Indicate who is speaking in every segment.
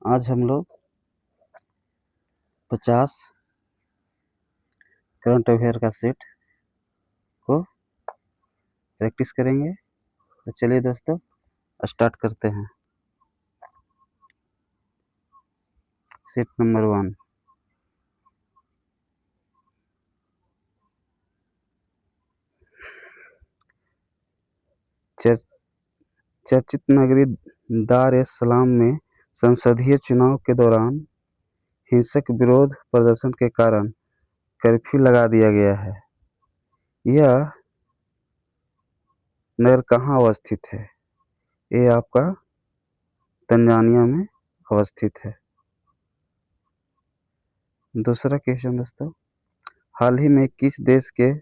Speaker 1: आज हम लोग 50 करंट अफेयर का सेट को प्रैक्टिस करेंगे। तो चलिए दोस्तों स्टार्ट करते हैं। Set number 1। चर्चित नगरी दार एस सलाम में संसदीय चुनाव के दौरान हिंसक विरोध प्रदर्शन के कारण कर्फ्यू लगा दिया गया है। यह नगर कहाँ अवस्थित है? ये आपका तंजानिया में अवस्थित है। दूसरा क्वेश्चन दोस्तों, हाल ही में किस देश के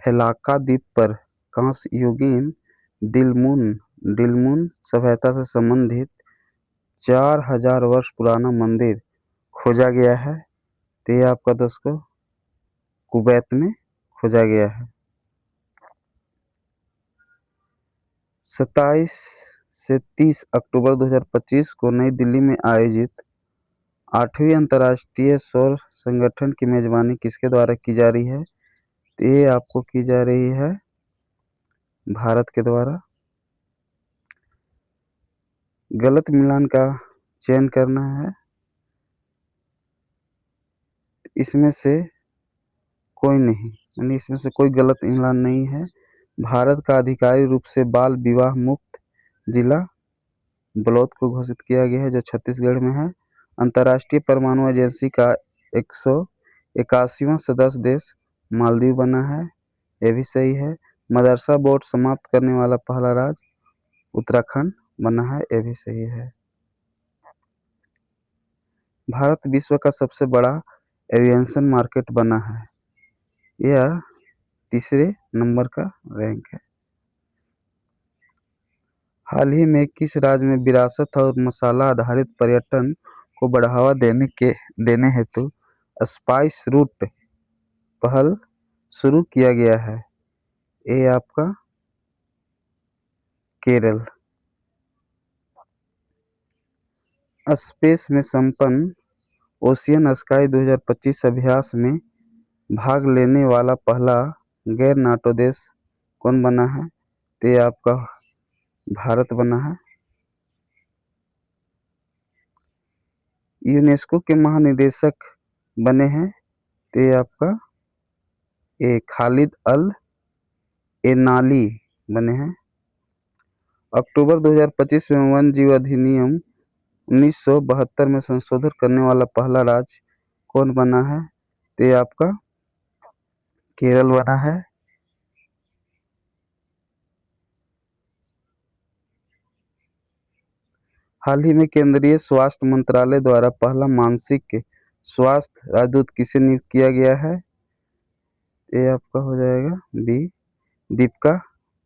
Speaker 1: फेलाका द्वीप पर कांस्य युगीन दिलमुन सभ्यता से संबंधित 4000 वर्ष पुराना मंदिर खोजा गया है? तो ये आपका दोस्तों कुवैत में खोजा गया है। 27 से 30 अक्टूबर 2025 को नई दिल्ली में आयोजित 8वीं अंतर्राष्ट्रीय सौर संगठन की मेजबानी किसके द्वारा की जा रही है? तो ये आपको की जा रही है भारत के द्वारा। गलत मिलान का चयन करना है। इसमें से कोई नहीं, यानी इसमें से कोई गलत मिलान नहीं है। भारत का आधिकारिक रूप से बाल विवाह मुक्त जिला बलौद को घोषित किया गया है, जो छत्तीसगढ़ में है। अंतर्राष्ट्रीय परमाणु एजेंसी का 181वां सदस्य देश मालदीव बना है, यह भी सही है। मदरसा बोर्ड समाप्त करने वाला पहला राज्य उत्तराखंड बना है, यह भी सही है। भारत विश्व का सबसे बड़ा एविएशन मार्केट बना है, यह तीसरे नंबर का रैंक है। हाल ही में किस राज्य में विरासत और मसाला आधारित पर्यटन को बढ़ावा देने हेतु स्पाइस रूट पहल शुरू किया गया है? ये आपका केरल। स्पेस में संपन्न ओशियन स्काई 2025 अभ्यास में भाग लेने वाला पहला गैर नाटो देश कौन बना है? तो ये आपका भारत बना है। यूनेस्को के महानिदेशक बने हैं, तो ये आपका खालिद अल एनाली बने हैं। अक्टूबर 2025 में वन जीव अधिनियम 1972 में संशोधन करने वाला पहला राज्य कौन बना है? तो ये आपका केरल बना है। हाल ही में केंद्रीय स्वास्थ्य मंत्रालय द्वारा पहला मानसिक स्वास्थ्य राजदूत किसे नियुक्त किया गया है? ये आपका हो जाएगा बी, दीपिका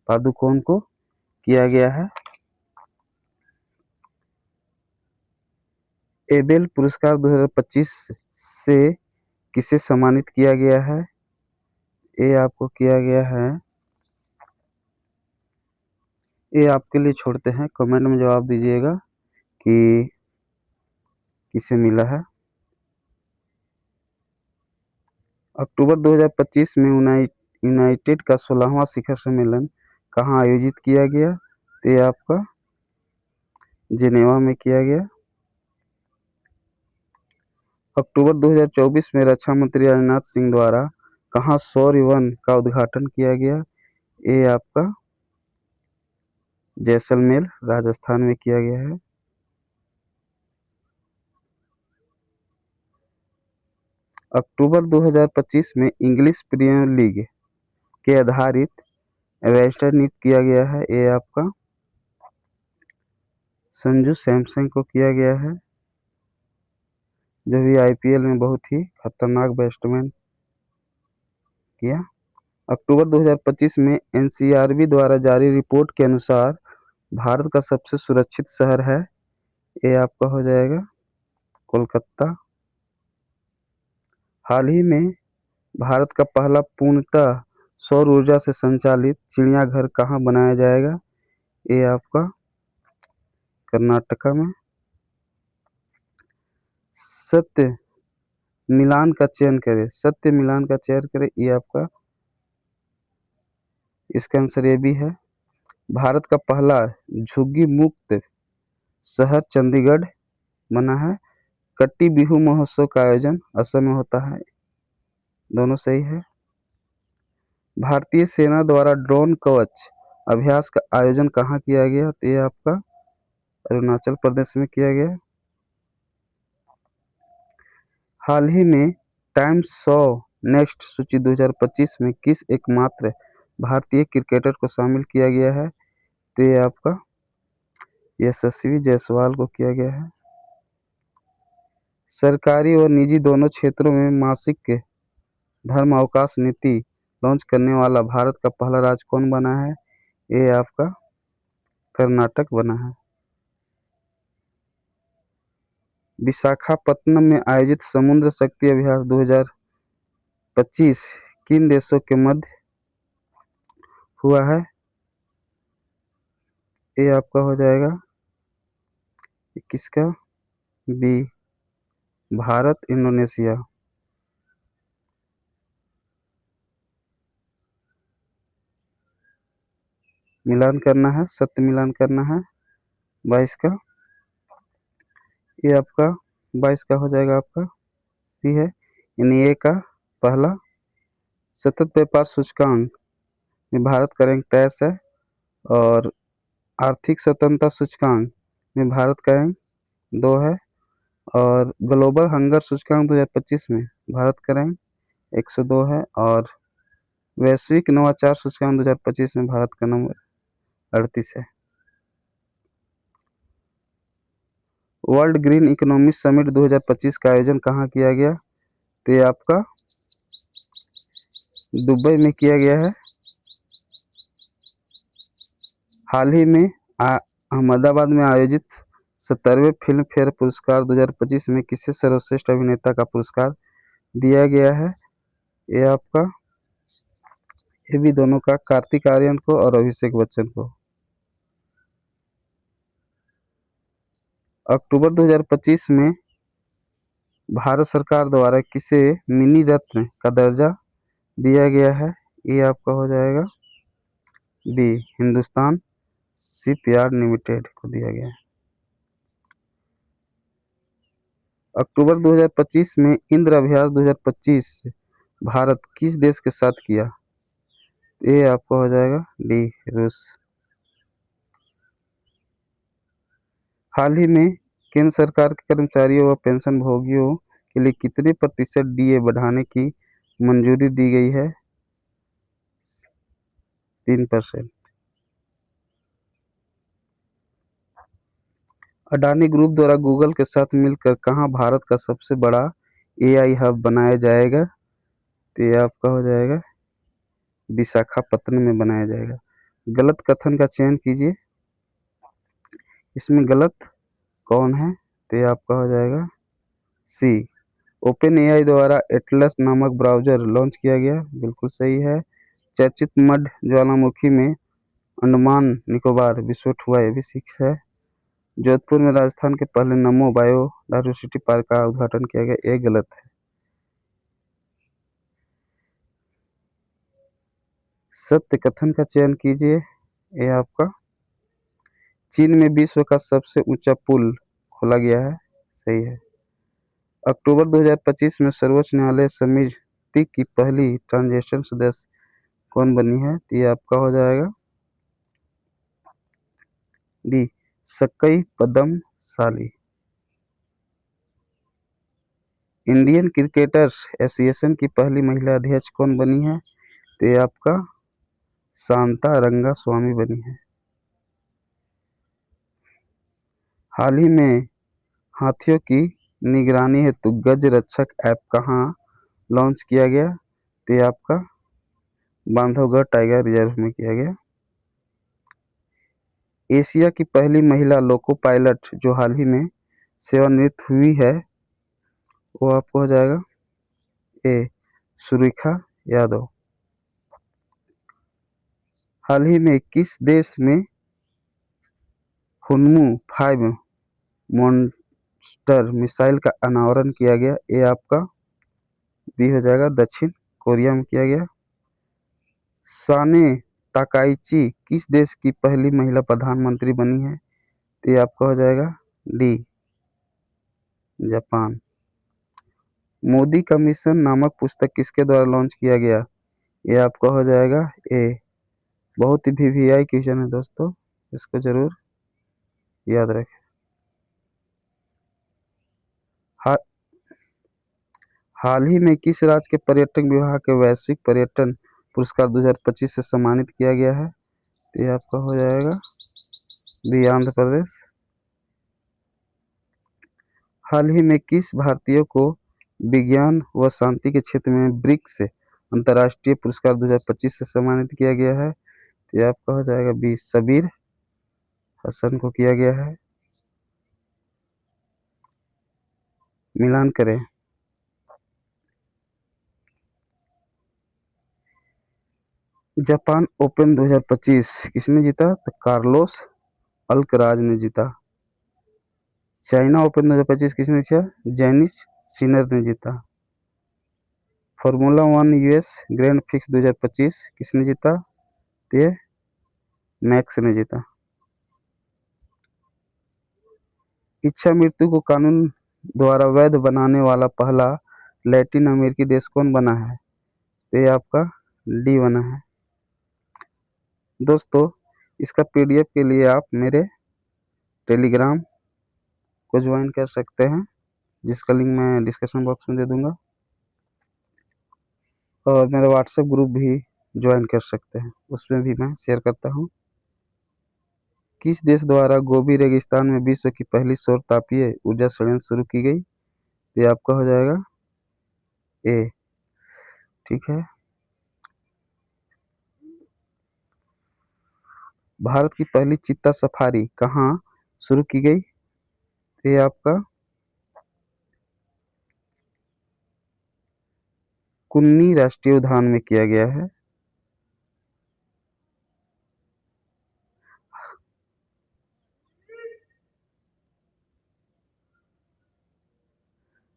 Speaker 1: पादुकोण को किया गया है। एबेल पुरस्कार 2025 से किसे सम्मानित किया गया है? ये आपको किया गया है, ये आपके लिए छोड़ते हैं, कमेंट में जवाब दीजिएगा कि किसे मिला है। अक्टूबर 2025 में यूनाइटेड का 16वां शिखर सम्मेलन कहाँ आयोजित किया गया? तो ये आपका जिनेवा में किया गया। अक्टूबर 2024 में रक्षा मंत्री राजनाथ सिंह द्वारा कहाँ सौर वन का उद्घाटन किया गया? ये आपका जैसलमेर राजस्थान में किया गया है। अक्टूबर 2025 में इंग्लिश प्रीमियर लीग के आधारित एम्बेसडर नियुक्त किया गया है, ये आपका संजू सैमसन को किया गया है, जो भी आईपीएल में बहुत ही खतरनाक बैट्समैन किया। अक्टूबर 2025 में एनसीआरबी द्वारा जारी रिपोर्ट के अनुसार भारत का सबसे सुरक्षित शहर है, ये आपका हो जाएगा कोलकाता। हाल ही में भारत का पहला पूर्णतः सौर ऊर्जा से संचालित चिड़ियाघर कहाँ बनाया जाएगा? ये आपका कर्नाटका में। सत्य मिलान का चयन करें, सत्य मिलान का चयन करें, ये आपका इसका आंसर ये भी है। भारत का पहला झुग्गी मुक्त शहर चंडीगढ़ बना है। कट्टी बिहू महोत्सव का आयोजन असम में होता है। दोनों सही है। भारतीय सेना द्वारा ड्रोन कवच अभ्यास का आयोजन कहाँ किया गया? तो ये आपका अरुणाचल प्रदेश में किया गया। हाल ही में टाइम्स सौ नेक्स्ट सूची 2025 में किस एकमात्र भारतीय क्रिकेटर को शामिल किया गया है? तो ये आपका यशस्वी जायसवाल को किया गया है। सरकारी और निजी दोनों क्षेत्रों में मासिक धर्म अवकाश नीति लॉन्च करने वाला भारत का पहला राज्य कौन बना है? ये आपका कर्नाटक बना है। विशाखापत्तनम में आयोजित समुद्र शक्ति अभ्यास 2025 किन देशों के मध्य हुआ है? ये आपका हो जाएगा किसका? B, Bharat Indonesia. मिलान करना है, सत्य मिलान करना है 22 का। ये आपका 22 का हो जाएगा, आपका सी है। यानी ए का पहला। सतत व्यापार सूचकांक में भारत का रैंक 23 है और आर्थिक स्वतंत्रता सूचकांक में भारत का रैंक 2 है और ग्लोबल हंगर सूचकांक 2025 में भारत का रैंक 102 है और वैश्विक नवाचार सूचकांक 2025 में भारत का नंबर 38 है। वर्ल्ड ग्रीन इकोनॉमी समिट 2025 का आयोजन कहाँ किया गया? तो ये आपका दुबई में किया गया है। हाल ही में अहमदाबाद में आयोजित 70वें फिल्म फेयर पुरस्कार 2025 में किसे सर्वश्रेष्ठ अभिनेता का पुरस्कार दिया गया है? ये आपका ये भी दोनों का, कार्तिक आर्यन को और अभिषेक बच्चन को। अक्टूबर 2025 में भारत सरकार द्वारा किसे मिनी रत्न का दर्जा दिया गया है? ये आपका हो जाएगा बी, हिंदुस्तान शिपयार्ड लिमिटेड को दिया गया है। अक्टूबर 2025 में इंद्र अभ्यास 2025 भारत किस देश के साथ किया? ये आपका हो जाएगा डी, रूस। हाल ही में केंद्र सरकार के कर्मचारियों व पेंशन भोगियों के लिए कितने प्रतिशत डीए बढ़ाने की मंजूरी दी गई है? 3%। अडानी ग्रुप द्वारा गूगल के साथ मिलकर कहाँ भारत का सबसे बड़ा एआई हब बनाया जाएगा? तो ये आपका हो जाएगा विशाखापत्तनम में बनाया जाएगा। गलत कथन का चयन कीजिए, इसमें गलत कौन है? तो ये आपका हो जाएगा सी, ओपन एआई द्वारा एटलस नामक ब्राउजर लॉन्च किया गया। बिल्कुल सही है। चर्चित मड ज्वालामुखी में अंडमान निकोबार विस्फोट हुआ, ये भी सिक्स है। जोधपुर में राजस्थान के पहले नमो बायो डायवर्सिटी पार्क का उद्घाटन किया गया, ये गलत है। सत्य कथन का चयन कीजिए, ये आपका चीन में विश्व का सबसे ऊंचा पुल खोला गया है, सही है। अक्टूबर 2025 में सर्वोच्च न्यायालय समिति की पहली ट्रांजेक्शन सदस्य कौन बनी है? तो ये आपका हो जाएगा D, Sakkai Padmashali. Indian cricketers association की पहली महिला अध्यक्ष कौन बनी है? तो ये आपका शांता रंगा स्वामी बनी है। हाल ही में हाथियों की निगरानी हेतु गज रक्षक ऐप कहाँ लॉन्च किया गया? तो ये आपका बांधवगढ़ टाइगर रिजर्व में किया गया। एशिया की पहली महिला लोको पायलट जो हाल ही में सेवानिवृत्त हुई है, वो आपको हो जाएगा ए, सुरेखा यादव। हाल ही में किस देश में हुनमू 5 स्टर मिसाइल का अनावरण किया गया? ये आपका बी हो जाएगा, दक्षिण कोरिया में किया गया। साने ताकाइची किस देश की पहली महिला प्रधानमंत्री बनी है? तो ये आपका हो जाएगा डी, जापान। मोदी का मिशन नामक पुस्तक किसके द्वारा लॉन्च किया गया? ये आपका हो जाएगा ए। बहुत ही वीवीआई क्वेश्चन है दोस्तों, इसको जरूर याद रखें। हा, हाल ही में किस राज्य के पर्यटन विभाग के वैश्विक पर्यटन पुरस्कार 2025 से सम्मानित किया गया है? ये आपका हो जाएगा बी, आंध्र प्रदेश। हाल ही में किस भारतीय को विज्ञान व शांति के क्षेत्र में ब्रिक्स अंतर्राष्ट्रीय पुरस्कार 2025 से सम्मानित किया गया है? ये आपका हो जाएगा बी, सबीर हसन को किया गया है। मिलान करें। जापान ओपन 2025 किसने जीता? तो कार्लोस अल्कराज ने जीता। चाइना ओपन 2025 किसने जीता? जेनिस सिनर ने जीता। फार्मूला 1 यूएस ग्रैंड फिक्स 2025 किसने जीता? ये मैक्स ने जीता। इच्छा मृत्यु को कानून द्वारा वैध बनाने वाला पहला लैटिन अमेरिकी देश कौन बना है? तो ये आपका डी बना है। दोस्तों, इसका पीडीएफ के लिए आप मेरे टेलीग्राम को ज्वाइन कर सकते हैं, जिसका लिंक मैं डिस्क्रिप्शन बॉक्स में दे दूंगा, और मेरा व्हाट्सएप ग्रुप भी ज्वाइन कर सकते हैं, उसमें भी मैं शेयर करता हूं। किस देश द्वारा गोबी रेगिस्तान में विश्व की पहली सौर तापीय ऊर्जा संयंत्र शुरू की गई? ये आपका हो जाएगा ए। ठीक है। भारत की पहली चीता सफारी कहाँ शुरू की गई? ये आपका कुन्नी राष्ट्रीय उद्यान में किया गया है।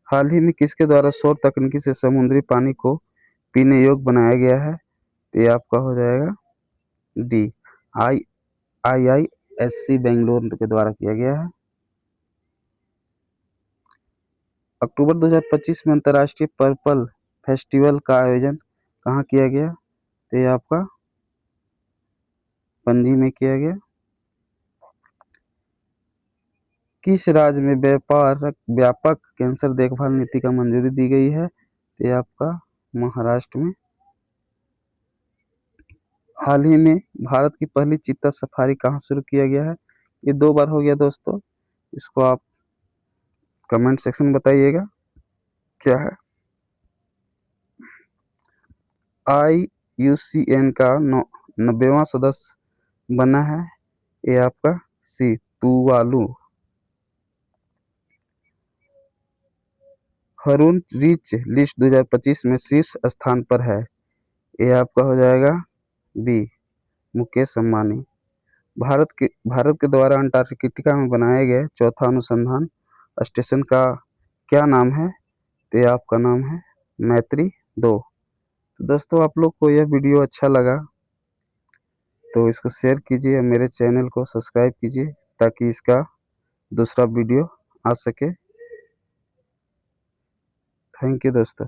Speaker 1: हाल ही में किसके द्वारा सौर तकनीकी से समुद्री पानी को पीने योग्य बनाया गया है? तो ये आपका हो जाएगा डी, IISc बेंगलोर के द्वारा किया गया है। अक्टूबर 2025 में अंतर्राष्ट्रीय पर्पल फेस्टिवल का आयोजन कहाँ किया गया? तो ये आपका पणजी में किया गया। किस राज्य में व्यापक कैंसर देखभाल नीति का मंजूरी दी गई है? तो ये आपका महाराष्ट्र में। हाल ही में भारत की पहली चीता सफारी कहाँ शुरू किया गया है? ये 2 बार हो गया दोस्तों, इसको आप कमेंट सेक्शन में बताइएगा क्या है। IUCN का 90वां सदस्य बना है? ये आपका सी, तुवालू। हरून रिच लिस्ट 2025 में शीर्ष स्थान पर है? ये आपका हो जाएगा बी, मुकेश अंबानी। भारत के द्वारा अंटार्कटिका में बनाए गए चौथा अनुसंधान स्टेशन का क्या नाम है? तो ये आपका नाम है मैत्री 2। तो दोस्तों, आप लोग को यह वीडियो अच्छा लगा तो इसको शेयर कीजिए, मेरे चैनल को सब्सक्राइब कीजिए ताकि इसका दूसरा वीडियो आ सके। थैंक यू दोस्तों।